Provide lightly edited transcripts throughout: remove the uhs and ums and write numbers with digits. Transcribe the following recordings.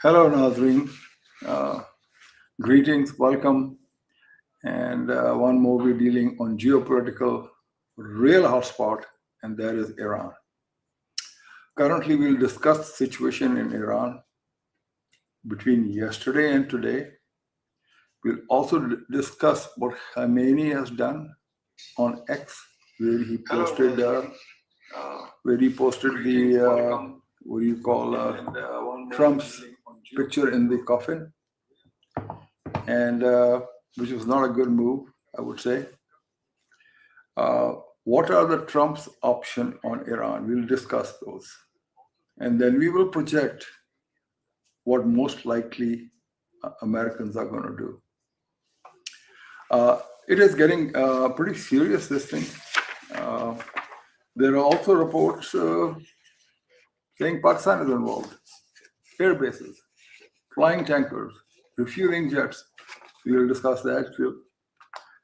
Hello, Nazreen. Uh, Greetings, welcome. And one more, we're dealing on geopolitical real hotspot, and that is Iran. Currently, we'll discuss the situation in Iran between yesterday and today. We'll also discuss what Khamenei has done on X, where he posted, the what do you call Trump's picture in the coffin, and which was not a good move, I would say. What are the Trump's option on Iran? We'll discuss those, and then we will project what most likely Americans are going to do. It is getting pretty serious, this thing. There are also reports saying Pakistan is involved. Air bases, flying tankers, refueling jets. We will discuss that too.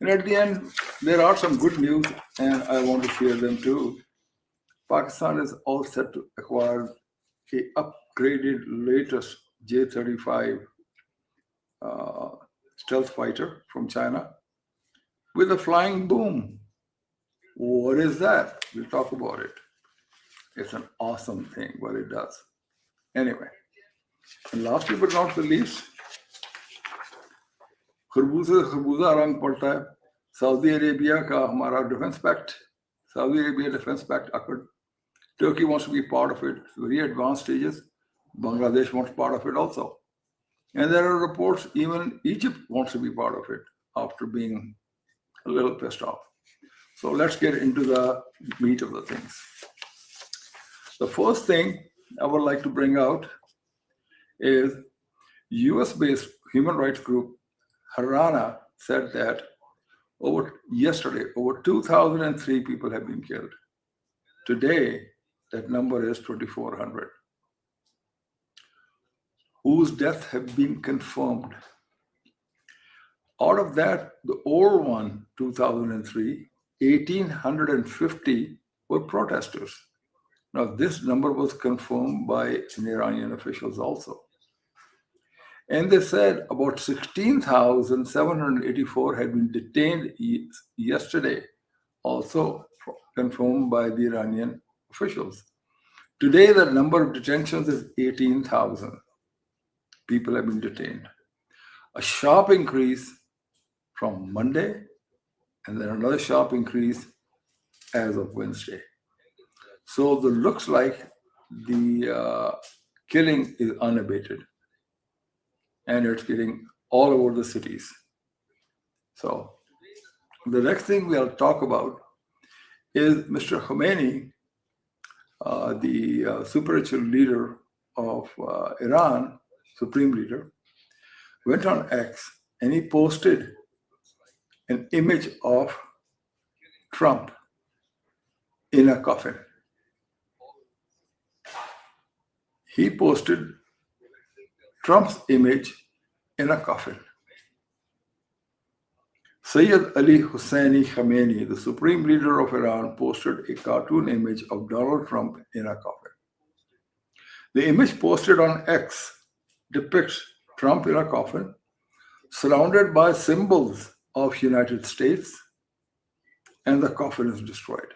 And at the end, there are some good news, and I want to share them too. Pakistan is all set to acquire a upgraded latest J-35 stealth fighter from China with a flying boom. What is that? We'll talk about it. It's an awesome thing, what it does. Anyway, and lastly but not the least, खरबूजा रंग पड़ता है. Saudi Arabia का हमारा defense pact, Saudi Arabia defense pact occurred. Turkey wants to be part of it. Very advanced stages. Bangladesh wants part of it also. And there are reports even Egypt wants to be part of it after being a little pissed off. So let's get into the meat of the things. The first thing I would like to bring out is US-based human rights group HRANA said that yesterday, over 2,003 people have been killed. Today, that number is 2,400, whose deaths have been confirmed. Out of that, the old one, 2003, 1,850 were protesters. Now, this number was confirmed by Iranian officials also. And they said about 16,784 had been detained yesterday, also confirmed by the Iranian officials. Today, the number of detentions is 18,000 people have been detained. A sharp increase from Monday, and then another sharp increase as of Wednesday. So it looks like the killing is unabated, and it's getting all over the cities. So the next thing we'll talk about is Mr. Khamenei, the spiritual leader of Iran, supreme leader, went on X and he posted an image of Trump in a coffin. He posted Trump's image in a coffin. Sayyid Ali Husseini Khamenei, the supreme leader of Iran, posted a cartoon image of Donald Trump in a coffin. The image posted on X depicts Trump in a coffin, surrounded by symbols of United States, and the coffin is destroyed.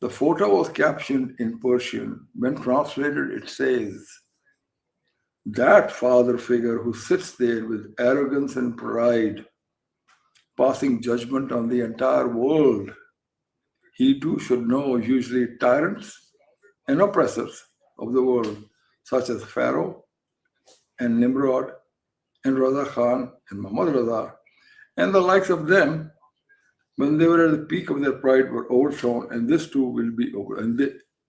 The photo was captioned in Persian. When translated, it says, "That father figure who sits there with arrogance and pride, passing judgment on the entire world, he too should know usually tyrants and oppressors of the world, such as Pharaoh and Nimrod and Raza Khan and Muhammad Raza, and the likes of them, when they were at the peak of their pride, were overthrown, and this too will be over, and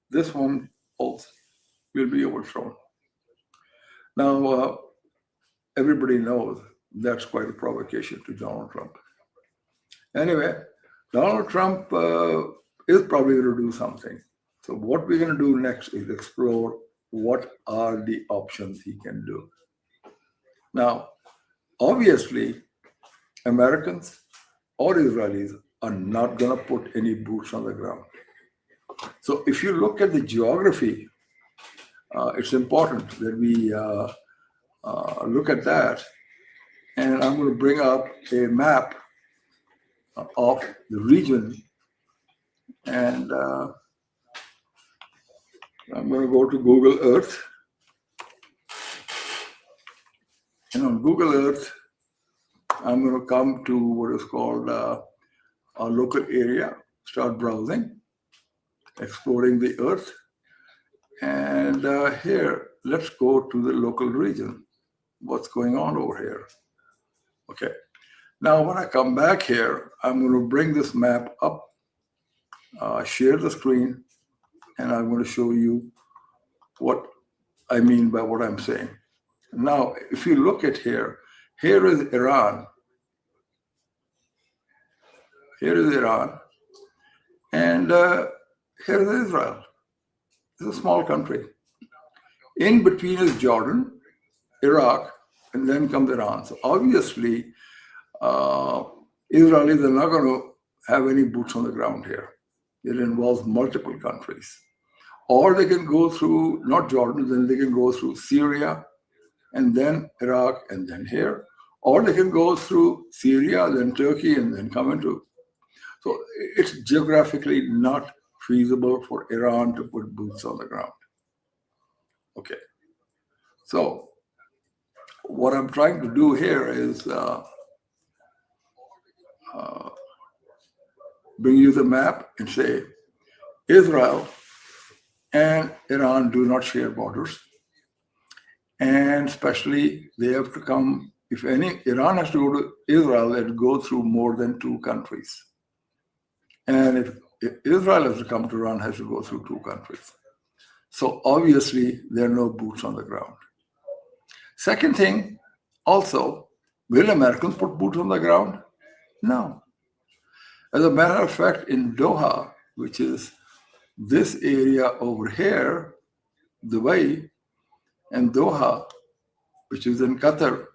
this one also will be overthrown." Now, everybody knows that's quite a provocation to Donald Trump. Anyway, Donald Trump is probably going to do something. So what we're going to do next is explore what are the options he can do. Now, obviously, Americans or Israelis are not going to put any boots on the ground. So if you look at the geography, it's important that we look at that. And I'm going to bring up a map of the region, and I'm going to go to Google Earth. And on Google Earth, I'm going to come to what is called our local area, start browsing, exploring the Earth. And here, let's go to the local region. What's going on over here? Okay. Now, when I come back here, I'm going to bring this map up, share the screen, and I'm going to show you what I mean by what I'm saying. Now, if you look at here is Iran. Here is Iran. And here is Israel. It's a small country. In between is Jordan, Iraq, and then comes Iran. So obviously, Israelis are not going to have any boots on the ground here. It involves multiple countries. Or they can go through, not Jordan, then they can go through Syria, and then Iraq, and then here. Or they can go through Syria, then Turkey, and then come into. So it's geographically not feasible for Iran to put boots on the ground. Okay. So what I'm trying to do here is bring you the map and say Israel and Iran do not share borders. And especially they have to come, if any, Iran has to go to Israel, it go through more than 2 countries. And if Israel has to come to Iran, has to go through 2 countries. So obviously there are no boots on the ground. Second thing, also, will Americans put boots on the ground? No. As a matter of fact, in Doha, which is this area over here, Dubai, and Doha, which is in Qatar,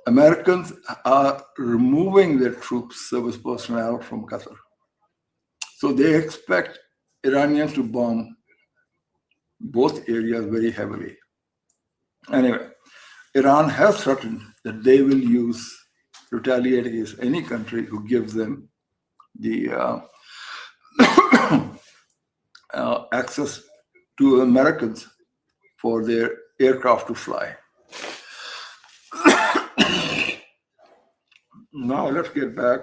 Americans are removing their troops, service personnel from Qatar. So they expect Iranians to bomb both areas very heavily. Anyway, Iran has threatened that they will retaliate against any country who gives them the access to Americans for their aircraft to fly. Now let's get back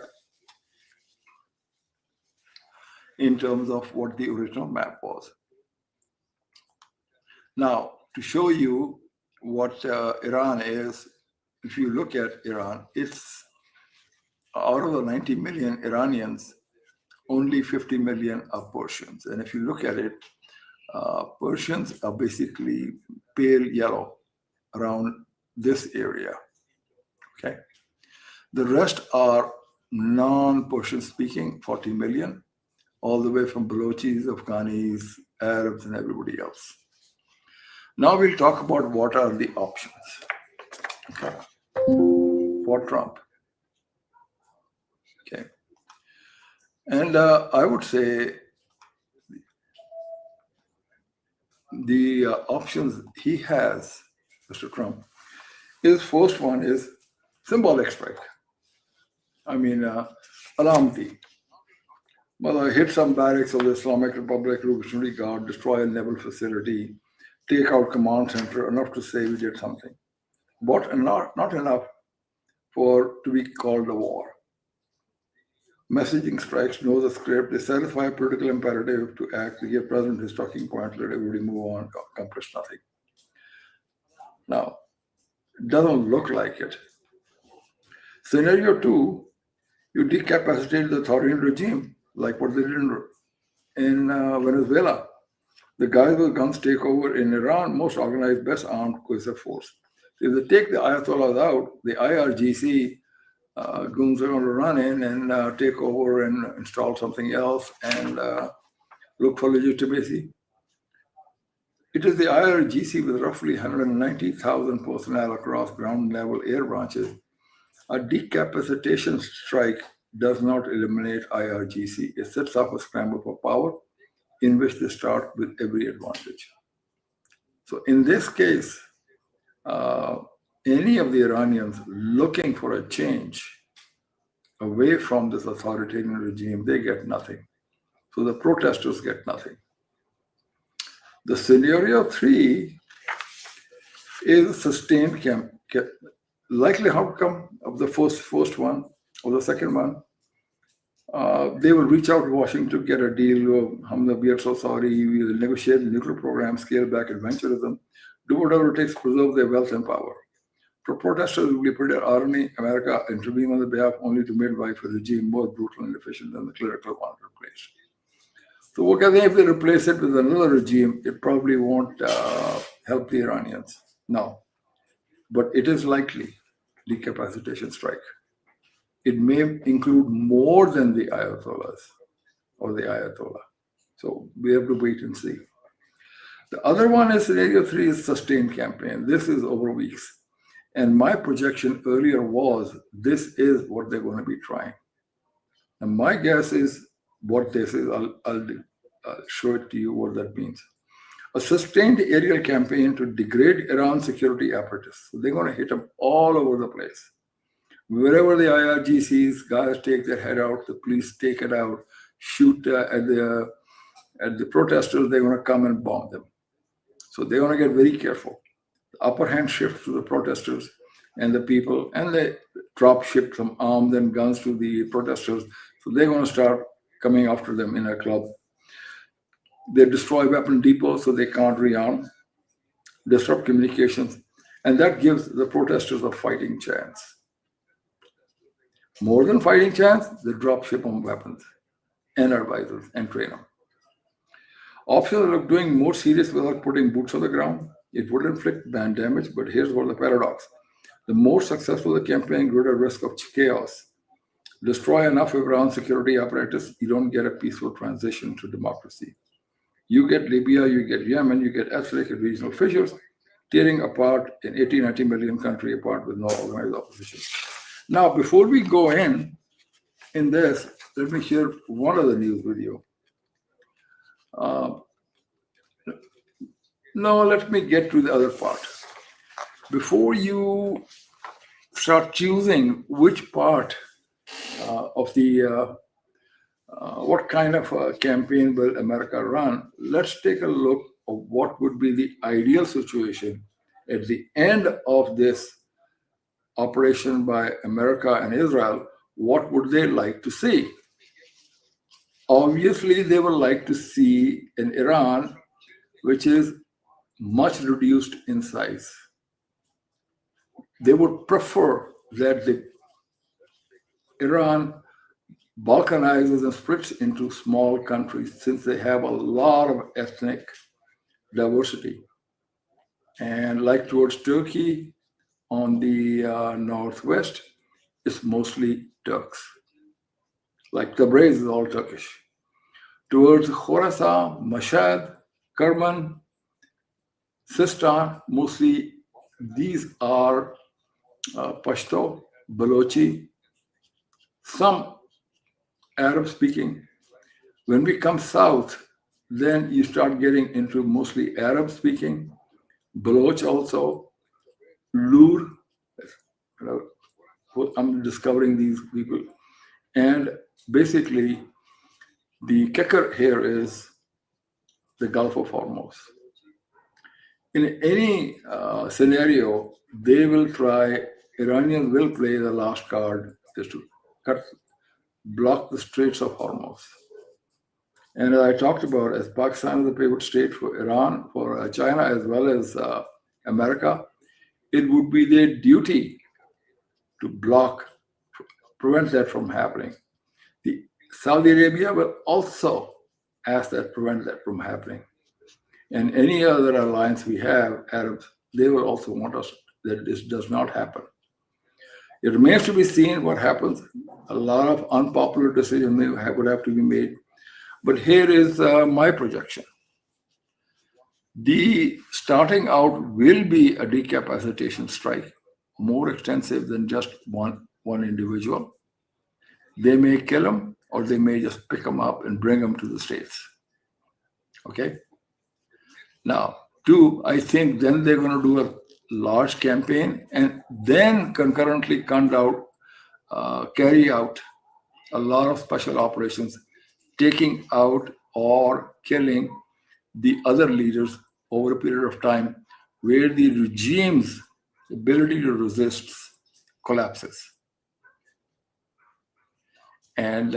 in terms of what the original map was. Now, to show you what Iran is, if you look at Iran, it's out of the 90 million Iranians, only 50 million are Persians. And if you look at it, Persians are basically pale yellow around this area, okay? The rest are non-Persian speaking, 40 million, all the way from Balochis, Afghanis, Arabs, and everybody else. Now we'll talk about what are the options, okay, for Trump. Okay. And I would say the options he has, Mr. Trump, his first one is symbolic strike. I mean, alamti. Well, hit some barracks of the Islamic Revolutionary Guard, destroy a naval facility, take out command center, enough to say we did something. But not enough to be called a war. Messaging strikes know the script. They satisfy a political imperative to act. They give President his talking point, let everybody move on, accomplish nothing. Now, it doesn't look like it. Scenario 2, you decapacitate the authoritarian regime, like what they did in Venezuela. The guys with guns take over in Iran, most organized, best armed, cohesive force. So if they take the Ayatollahs out, the IRGC goons are going to run in and take over and install something else and look for legitimacy. It is the IRGC with roughly 190,000 personnel across ground level air branches. A decapacitation strike does not eliminate IRGC. It sets up a scramble for power in which they start with every advantage. So in this case, any of the Iranians looking for a change away from this authoritarian regime, they get nothing. So the protesters get nothing. The scenario 3 is sustained likely outcome of the first one or the second one. They will reach out to Washington to get a deal. We are so sorry. We will negotiate the nuclear program, scale back adventurism, do whatever it takes to preserve their wealth and power. For protesters, will be pretty irony, America intervene on the behalf only to midwife a regime more brutal and efficient than the clerical one replaced. So what can they, if they replace it with another regime, it probably won't help the Iranians. No. But it is likely decapacitation strike. It may include more than the Ayatollahs or the Ayatollah. So we have to wait and see. The other one is scenario 3 is sustained campaign. This is over weeks. And my projection earlier was this is what they're going to be trying. And my guess is what this is. I'll show it to you what that means. A sustained aerial campaign to degrade Iran's security apparatus. So they're going to hit them all over the place. Wherever the IRGCs, guys take their head out, the police take it out, shoot at the protesters, they're going to come and bomb them. So they're going to get very careful. The upper hand shifts to the protesters and the people, and they ship some arms and guns to the protesters. So they're going to start coming after them in a club. They destroy weapon depots so they can't rearm, disrupt communications, and that gives the protesters a fighting chance. More than fighting chance, they drop ship on weapons and advisors and train them. Options of doing more serious without putting boots on the ground. It would inflict bad damage, but here's what the paradox. The more successful the campaign, greater risk of chaos. Destroy enough of Iran's security apparatus, you don't get a peaceful transition to democracy. You get Libya, you get Yemen, you get ethnic and regional fissures, tearing apart an 80-90 million country apart with no organized opposition. Now, before we go in this, let me share one other news with you. No, let me get to the other part. Before you start choosing which part of the what kind of a campaign will America run, let's take a look at what would be the ideal situation at the end of this operation by America and Israel. What would they like to see? Obviously, they would like to see an Iran which is much reduced in size. They would prefer that the Iran balkanizes and splits into small countries since they have a lot of ethnic diversity. And like towards Turkey on the northwest, it's mostly Turks. Like Tabriz is all Turkish. Towards Khorasan, Mashhad, Kerman, Sistan, mostly these are Pashto, Balochi, some Arab speaking. When we come south, then you start getting into mostly Arab speaking, Baloch also, Lur. I'm discovering these people. And basically, the kicker here is the Gulf of Hormuz. In any scenario, they will try, Iranians will play the last card is to block the Straits of Hormuz. And as I talked about, as Pakistan is a pivot state for Iran, for China, as well as America, it would be their duty to prevent that from happening. The Saudi Arabia will also ask that, prevent that from happening. And any other alliance we have, Arabs, they will also want us that this does not happen. It remains to be seen what happens. A lot of unpopular decisions would have to be made. But here is my projection. The starting out will be a decapacitation strike, more extensive than just one individual. They may kill them, or they may just pick them up and bring them to the States. Okay? Now, Two, I think then they're going to do a large campaign and then concurrently carry out a lot of special operations, taking out or killing the other leaders over a period of time where the regime's ability to resist collapses. And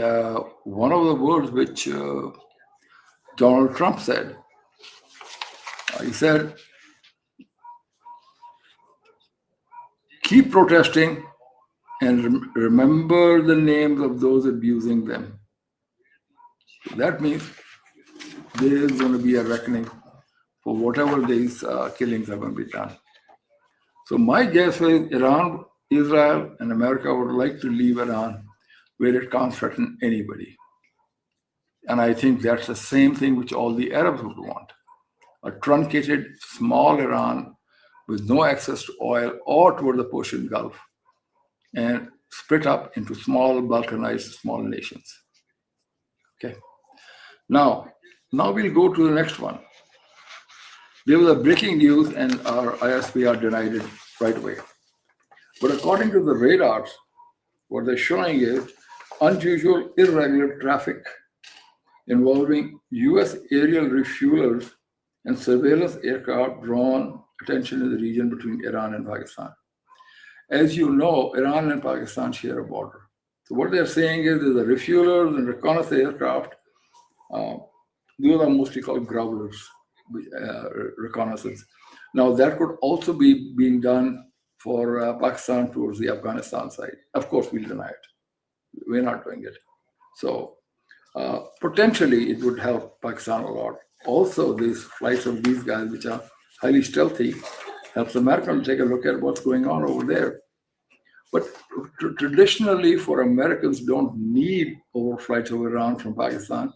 one of the words which Donald Trump said, he said, keep protesting and remember the names of those abusing them. That means there is going to be a reckoning for whatever these killings are going to be done. So my guess is Iran, Israel, and America would like to leave Iran where it can't threaten anybody. And I think that's the same thing which all the Arabs would want. A truncated, small Iran with no access to oil or toward the Persian Gulf, and split up into small, balkanized, small nations. Okay. Now we'll go to the next one. There was a breaking news and our ISPR denied it right away. But according to the radars, what they're showing is unusual, irregular traffic involving US aerial refuelers and surveillance aircraft drawn attention in the region between Iran and Pakistan. As you know, Iran and Pakistan share a border. So what they're saying is the refuelers and reconnaissance aircraft, those are mostly called growlers, reconnaissance. Now that could also be being done for Pakistan towards the Afghanistan side. Of course, we'll deny it. We're not doing it. So potentially it would help Pakistan a lot. Also, these flights of these guys, which are highly stealthy, helps America to take a look at what's going on over there. But traditionally, for Americans, don't need overflights of Iran from Pakistan.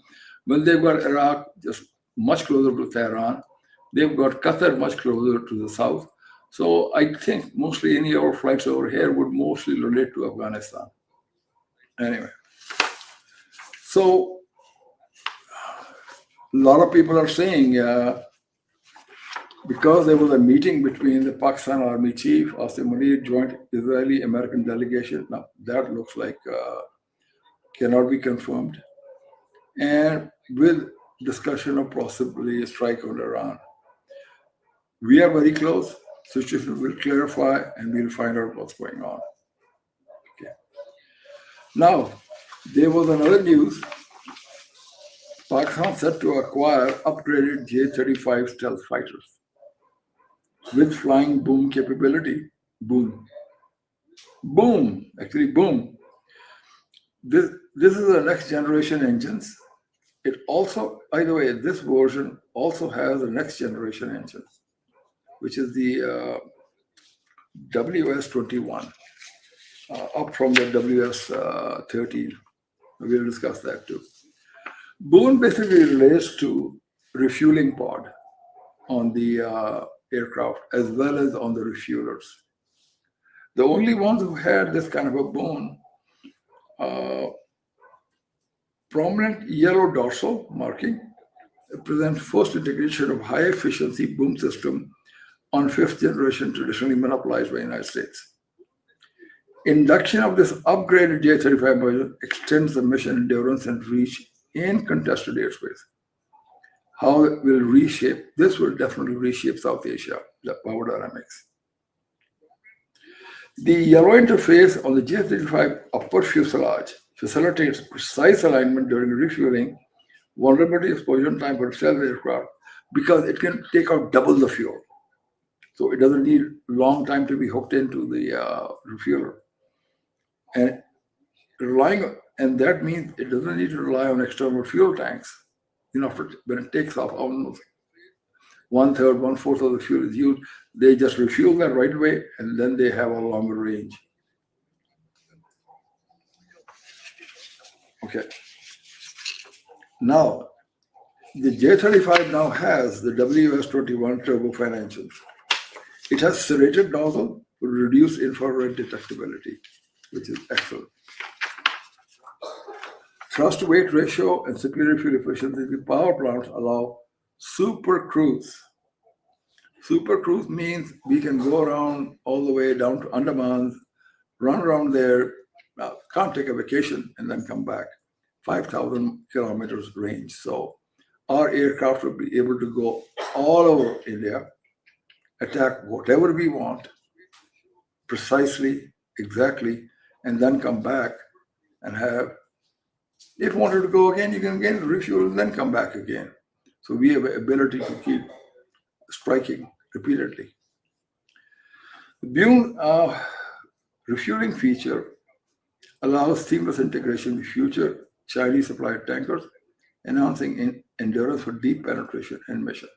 When they've got Iraq just much closer to Tehran, they've got Qatar much closer to the south. So I think mostly any overflights over here would mostly relate to Afghanistan. Anyway, so a lot of people are saying, because there was a meeting between the Pakistan Army Chief, Asim Munir, joint Israeli-American delegation. Now, that looks like cannot be confirmed. And with discussion of possibly a strike on Iran. We are very close. Situation will clarify and we'll find out what's going on. Okay. Now, there was another news. Pakistan set to acquire upgraded J-35 stealth fighters with flying boom capability. Boom. Actually boom. This is the next generation engines. It also, by the way, this version also has the next generation engines, which is the WS-21, up from the WS-13. We'll discuss that too. Boom basically relates to refueling pod on the aircraft as well as on the refuelers. The only ones who had this kind of a boom, prominent yellow dorsal marking, represents first integration of high efficiency boom system on fifth generation traditionally monopolized by the United States. Induction of this upgraded J-35 version extends the mission endurance and reach in contested airspace. How it will reshape, this will definitely reshape South Asia, the power dynamics. The yellow interface on the J-35 upper fuselage facilitates precise alignment during refueling, vulnerability exposure time for stealth aircraft, because it can take out double the fuel. So it doesn't need a long time to be hooked into the refueler. And that means it doesn't need to rely on external fuel tanks. You know, when it takes off, almost 1/3, 1/4 of the fuel is used. They just refuel that right away, and then they have a longer range. Okay. Now, the J-35 now has the WS-21 turbofan engines. It has serrated nozzle to reduce infrared detectability, which is excellent. Thrust weight ratio and superior fuel efficiency. The power plants allow super cruise Super cruise means we can go around all the way down to Andaman, run around there, can't take a vacation and then come back. 5,000 kilometers range. So our aircraft will be able to go all over India, attack whatever we want, precisely, exactly, and then come back and have, if you wanted to go again, you can again refuel and then come back again. So we have the ability to keep striking repeatedly. The Bune refueling feature allows seamless integration with future Chinese supplied tankers, enhancing endurance for deep penetration in missions.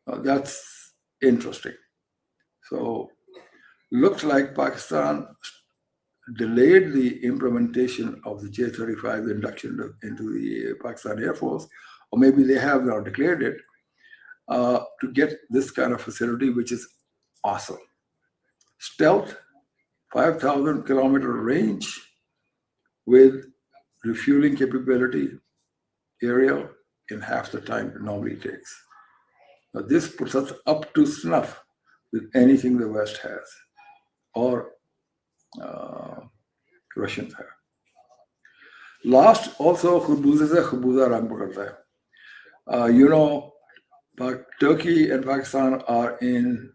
That's interesting. So looks like Pakistan delayed the implementation of the J-35, the induction into the Pakistan Air Force, or maybe they have now declared it, to get this kind of facility, which is awesome. Stealth, 5,000 kilometer range with refueling capability, aerial, in half the time it normally takes. Now this puts us up to snuff with anything the West has or Russians have. Last, also, Khubuza rang pakarta hai. Turkey and Pakistan are in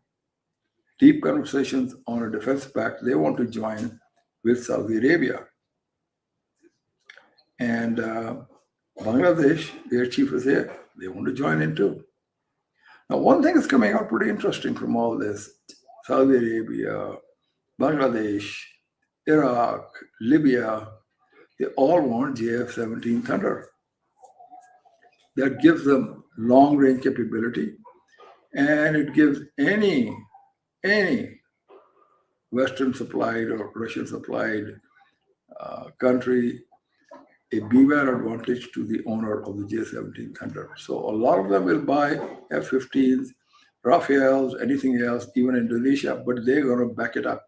deep conversations on a defense pact. They want to join with Saudi Arabia. And Bangladesh, their chief is here. They want to join in too. Now, one thing is coming out pretty interesting from all this. Saudi Arabia, Bangladesh, Iraq, Libya, they all want JF-17 Thunder. That gives them long-range capability, and it gives any Western-supplied or Russian-supplied country a beware advantage to the owner of the J-17 Thunder. So a lot of them will buy F-15s, Rafales, anything else, even Indonesia, but they're going to back it up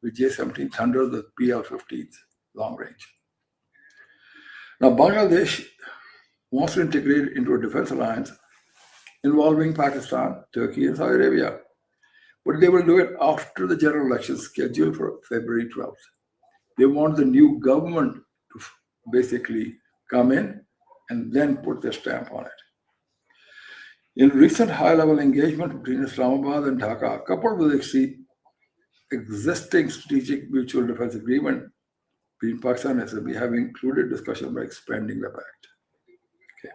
with J-17 Thunder, the PL-15s, long range. Now, Bangladesh wants to integrate into a defense alliance involving Pakistan, Turkey, and Saudi Arabia. But they will do it after the general election scheduled for February 12th. They want the new government to basically come in and then put their stamp on it. In recent high-level engagement between Islamabad and Dhaka, coupled with the existing strategic mutual defense agreement between Pakistan and SAB, have included discussion by expanding the pact. Okay.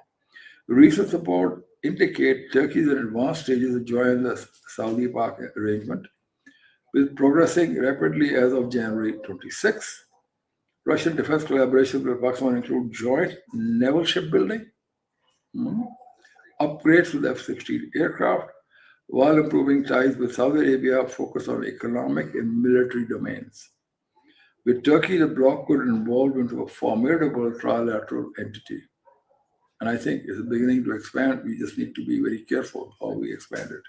Recent support indicate Turkey is in advanced stages of joining the Saudi-Pak arrangement, with progressing rapidly as of January 26. Russian defense collaboration with Pakistan include joint naval shipbuilding, upgrades to the F-16 aircraft, while improving ties with Saudi Arabia focused on economic and military domains. With Turkey, the bloc could evolve into a formidable trilateral entity. And I think it's beginning to expand. We just need to be very careful how we expand it.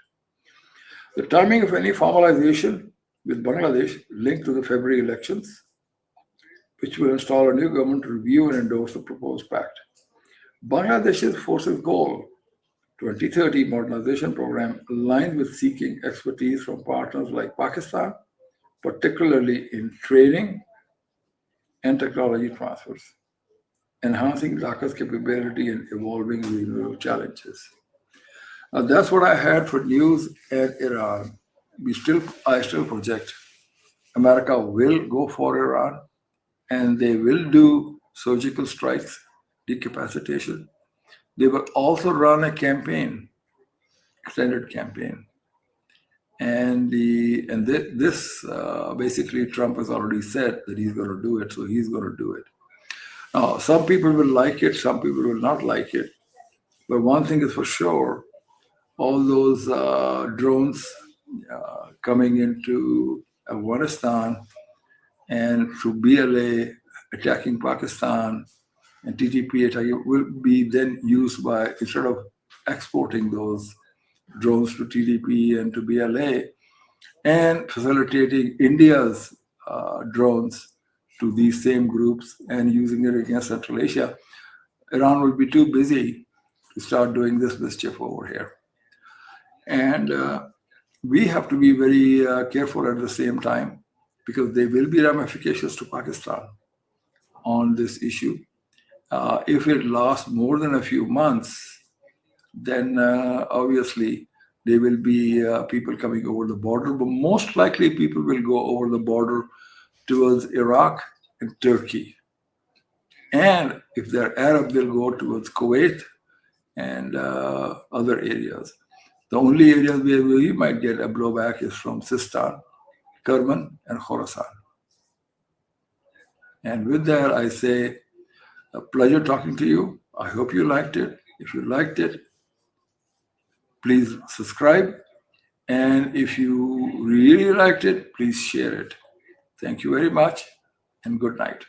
The timing of any formalization with Bangladesh linked to the February elections, which will install a new government to review and endorse the proposed pact. Bangladesh's forces goal, 2030 modernization program, aligned with seeking expertise from partners like Pakistan, particularly in training and technology transfers, enhancing Dhaka's capability in evolving regional challenges. Now, that's what I had for news at Iran. I still project America will go for Iran, and they will do surgical strikes, decapacitation. They will also run a campaign, extended campaign. And this basically Trump has already said that he's going to do it, so he's going to do it. Now, some people will like it, some people will not like it. But one thing is for sure, all those drones coming into Afghanistan and through BLA attacking Pakistan and TTP attacking will be then used by, instead of exporting those drones to TTP and to BLA and facilitating India's drones to these same groups and using it against Central Asia, Iran will be too busy to start doing this mischief over here. And we have to be very careful at the same time, because there will be ramifications to Pakistan on this issue. If it lasts more than a few months, then obviously there will be people coming over the border, but most likely people will go over the border towards Iraq and Turkey. And if they're Arab, they'll go towards Kuwait and other areas. The only areas where we might get a blowback is from Sistan, Kerman, and Khorasan. And with that, I say, a pleasure talking to you. I hope you liked it. If you liked it, please subscribe. And if you really liked it, please share it. Thank you very much, and good night.